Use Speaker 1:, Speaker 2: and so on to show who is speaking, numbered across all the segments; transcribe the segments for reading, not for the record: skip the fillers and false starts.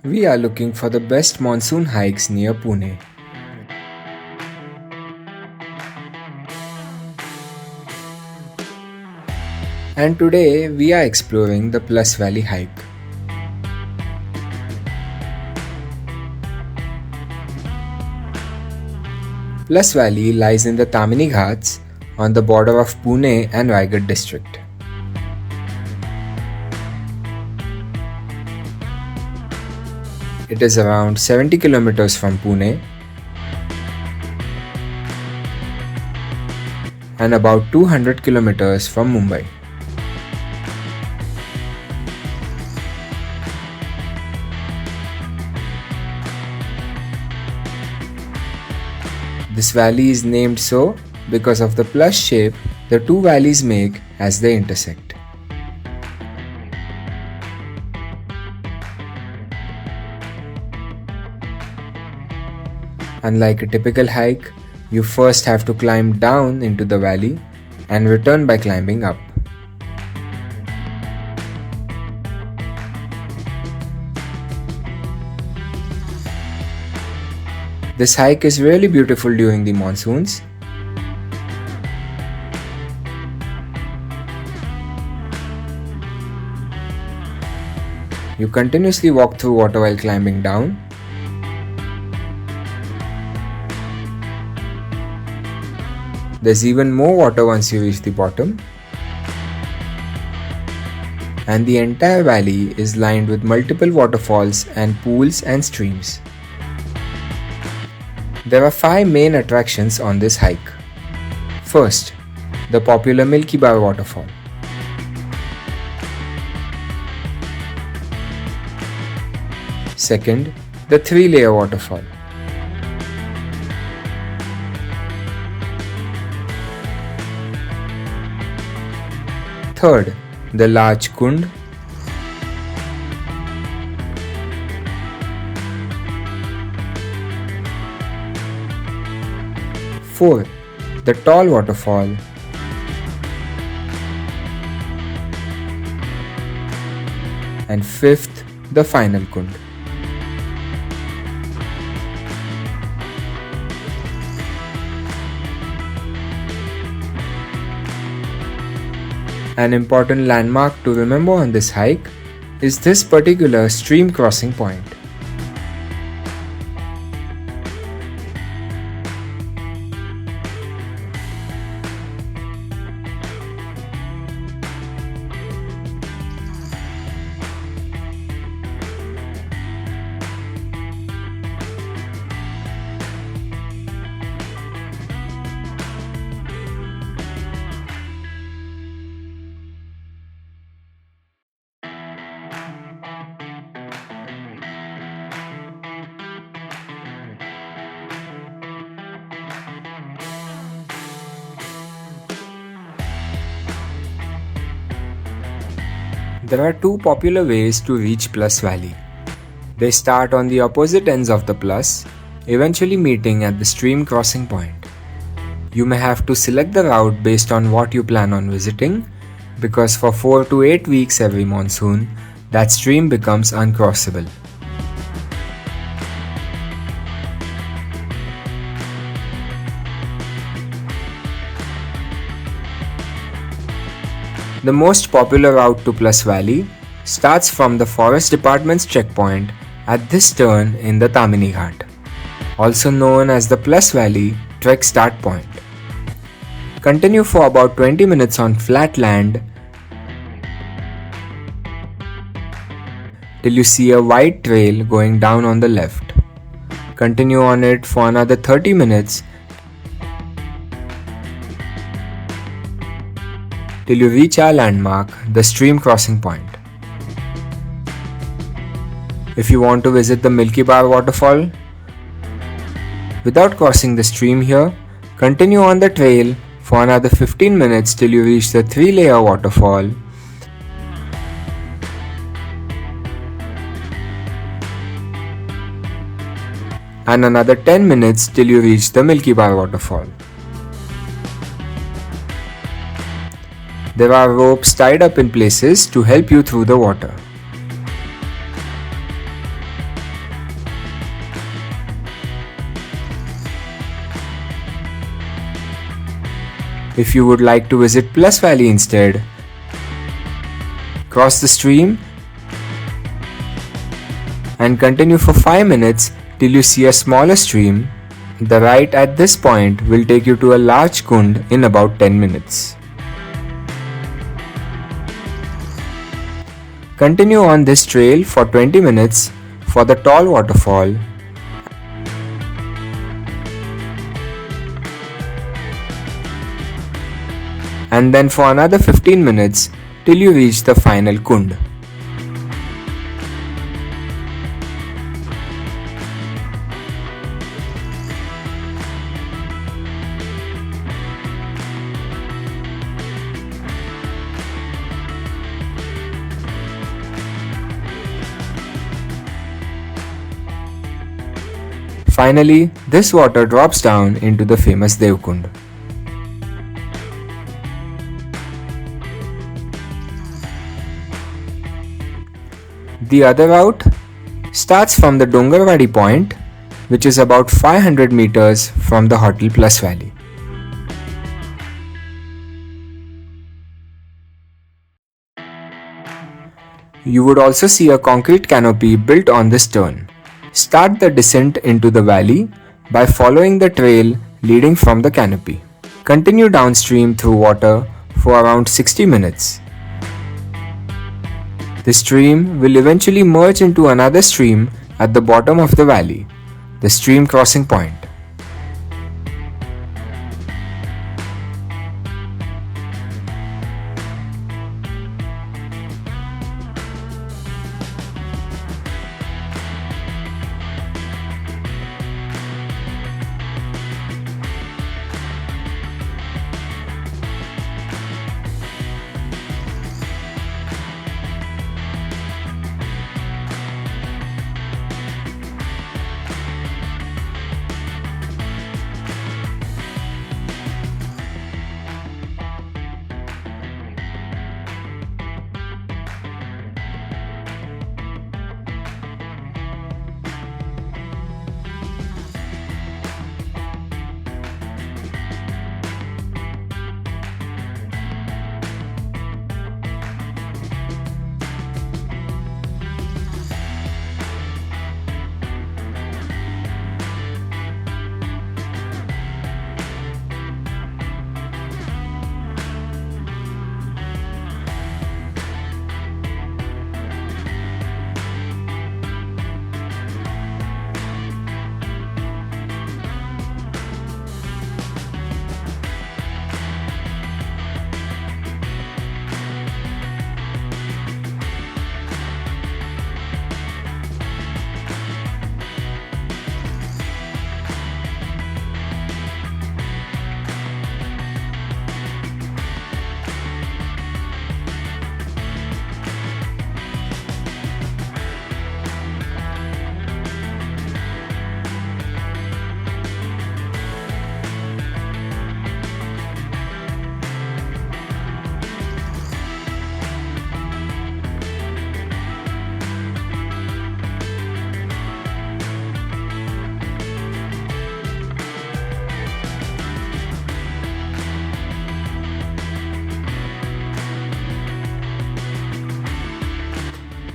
Speaker 1: We are looking for the best monsoon hikes near Pune. And today we are exploring the Plus Valley hike. Plus Valley lies in the Tamhini Ghats on the border of Pune and Raigad district. It is around 70 kilometers from Pune and about 200 kilometers from Mumbai. This valley is named so because of the plus shape the two valleys make as they intersect. Unlike a typical hike, you first have to climb down into the valley and return by climbing up. This hike is really beautiful during the monsoons. You continuously walk through water while climbing down. There's even more water once you reach the bottom. And the entire valley is lined with multiple waterfalls and pools and streams. There are 5 main attractions on this hike. First, the popular Milky Bar waterfall. Second, the 3-layer waterfall. Third, the large kund. Fourth, the tall waterfall. And fifth, the final kund. An important landmark to remember on this hike is this particular stream crossing point. There are 2 popular ways to reach Plus Valley. They start on the opposite ends of the Plus, eventually meeting at the stream crossing point. You may have to select the route based on what you plan on visiting, because for 4 to 8 weeks every monsoon, that stream becomes uncrossable. The most popular route to Plus Valley starts from the Forest Department's checkpoint at this turn in the Tamhini Ghat, also known as the Plus Valley Trek Start Point. Continue for about 20 minutes on flat land till you see a wide trail going down on the left. Continue on it for another 30 minutes till you reach our landmark, the stream crossing point. If you want to visit the Milky Bar waterfall, without crossing the stream here, continue on the trail for another 15 minutes till you reach the 3-layer waterfall. And another 10 minutes till you reach the Milky Bar waterfall. There are ropes tied up in places to help you through the water. If you would like to visit Plus Valley instead, cross the stream and continue for 5 minutes till you see a smaller stream. The right at this point will take you to a large kund in about 10 minutes. Continue on this trail for 20 minutes for the tall waterfall and then for another 15 minutes till you reach the final kund. Finally, this water drops down into the famous Devkund. The other route starts from the Dongarwadi point, which is about 500 meters from the Hotel Plus Valley. You would also see a concrete canopy built on this turn. Start the descent into the valley by following the trail leading from the canopy. Continue downstream through water for around 60 minutes. The stream will eventually merge into another stream at the bottom of the valley, the stream crossing point.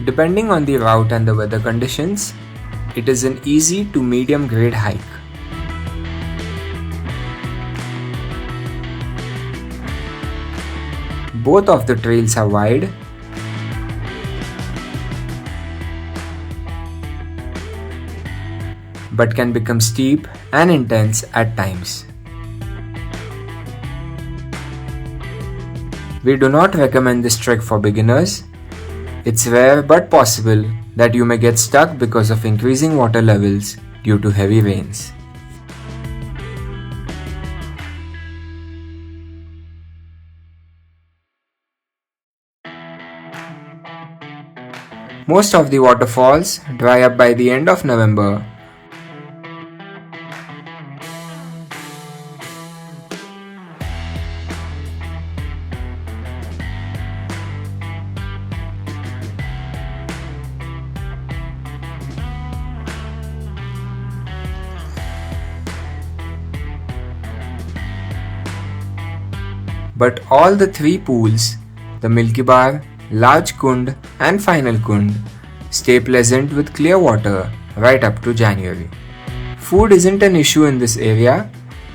Speaker 1: Depending on the route and the weather conditions, it is an easy to medium grade hike. Both of the trails are wide but can become steep and intense at times. We do not recommend this trek for beginners. It's rare but possible that you may get stuck because of increasing water levels due to heavy rains. Most of the waterfalls dry up by the end of November. But all the three pools, the Milky Bar, Large Kund and Final Kund, stay pleasant with clear water right up to January. Food isn't an issue in this area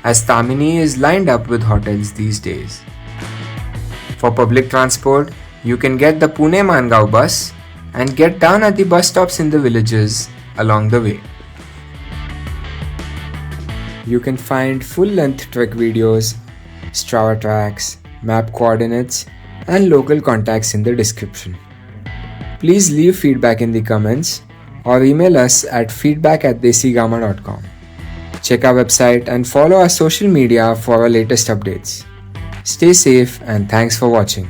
Speaker 1: as Tamhini is lined up with hotels these days. For public transport, you can get the Pune Mangaon bus and get down at the bus stops in the villages along the way. You can find full-length trek videos, Strava tracks, map coordinates, and local contacts in the description. Please leave feedback in the comments or email us at feedback@desigama.com. Check our website and follow our social media for our latest updates. Stay safe and thanks for watching.